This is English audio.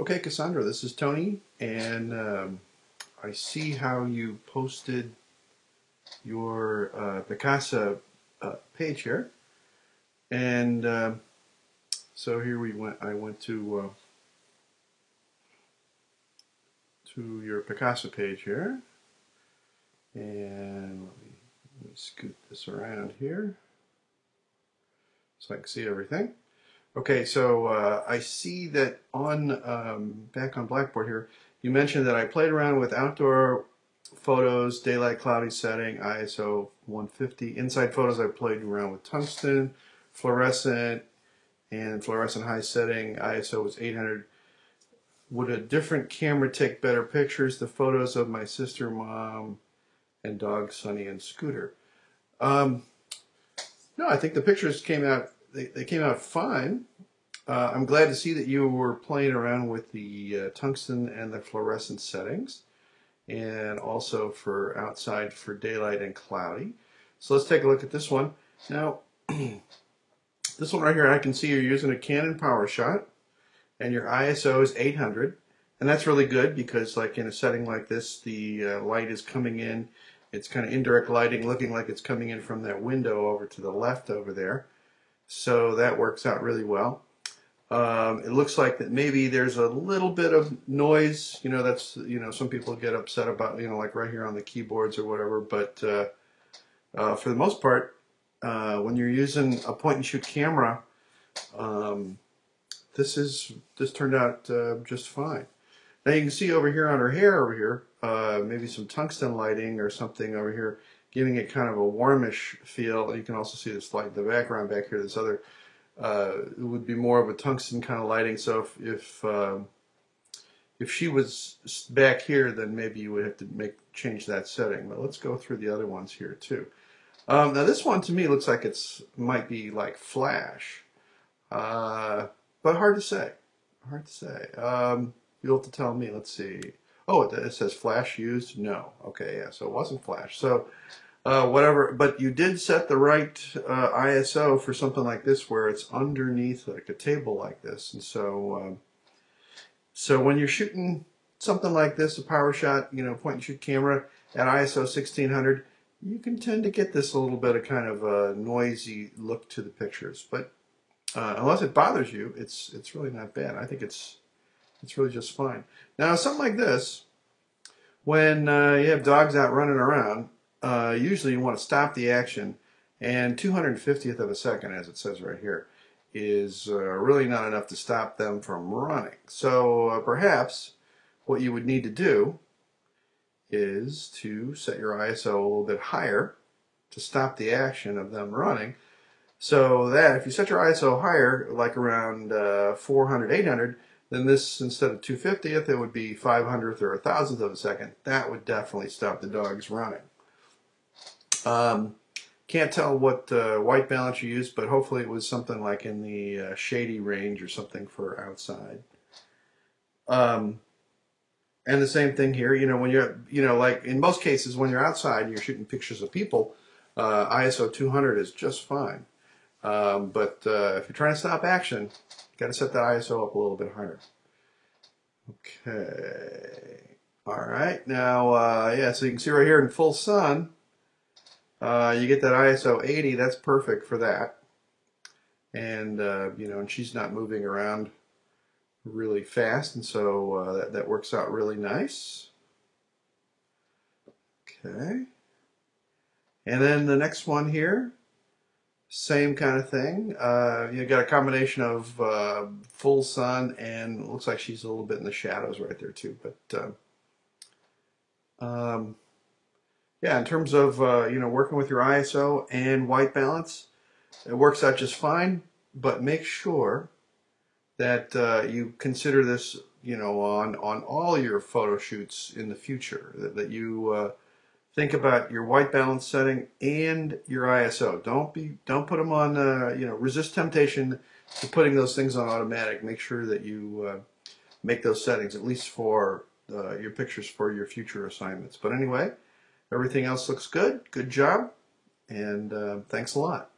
Okay, Cassandra, this is Tony, and I see how you posted your Picasa page here, and so here we went. I went to your Picasa page here, and let me scoot this around here so I can see everything. Okay, so I see that on back on Blackboard here, you mentioned that I played around with outdoor photos, daylight cloudy setting, ISO 150. Inside photos, I played around with tungsten, fluorescent, and fluorescent high setting. ISO was 800. Would a different camera take better pictures? The photos of my sister, mom, and dog Sunny and Scooter. Um, no, I think the pictures came out. They came out fine. I'm glad to see that you were playing around with the tungsten and the fluorescent settings, and also for outside for daylight and cloudy. So let's take a look at this one. Now, this one right here, I can see you're using a Canon PowerShot, and your ISO is 800, and that's really good because, like in a setting like this, the light is coming in. It's kind of indirect lighting, looking like it's coming in from that window over to the left over there. So that works out really well. It looks like that maybe there's a little bit of noise. That's, some people get upset about, like right here on the keyboards or whatever. But for the most part, when you're using a point-and-shoot camera, this turned out just fine. Now you can see over here on her hair over here, maybe some tungsten lighting or something over here, giving it kind of a warmish feel. You can also see this light in the background back here. This other it would be more of a tungsten kind of lighting. So if she was back here, then maybe you would have to change that setting. But let's go through the other ones here too. Now this one to me looks like might be like flash, but hard to say. Hard to say. You'll have to tell me. Let's see. Oh, it says flash used. No. Okay, yeah. So it wasn't flash. So. Whatever, but you did set the right ISO for something like this where it's underneath like a table like this. And so so when you're shooting something like this, a PowerShot, point and shoot camera at ISO 1600, you can tend to get this a little bit of kind of a noisy look to the pictures. But unless it bothers you, it's really not bad. I think it's really just fine. Now something like this, when you have dogs out running around, usually you want to stop the action, and 250th of a second, as it says right here, is really not enough to stop them from running. So perhaps what you would need to do is to set your ISO a little bit higher to stop the action of them running, so that if you set your ISO higher, like around 400, 800, then this, instead of 250th, it would be 500th or 1,000th of a second. That would definitely stop the dogs running. Can't tell what white balance you used, but hopefully it was something like in the shady range or something for outside. And the same thing here, when you're, like in most cases when you're outside and you're shooting pictures of people, ISO 200 is just fine. But if you're trying to stop action, you got to set that ISO up a little bit higher. Okay. All right. Now, yeah, so you can see right here in full sun, you get that ISO 80. That's perfect for that. And, and she's not moving around really fast, and so that works out really nice. Okay. And then the next one here, same kind of thing. You got a combination of full sun, and it looks like she's a little bit in the shadows right there too. But yeah, in terms of working with your ISO and white balance, it works out just fine. But make sure that you consider this, on all your photo shoots in the future. That you think about your white balance setting and your ISO. Don't put them on. Resist temptation to putting those things on automatic. Make sure that you make those settings, at least for your pictures for your future assignments. But anyway, everything else looks good. Good job, and thanks a lot.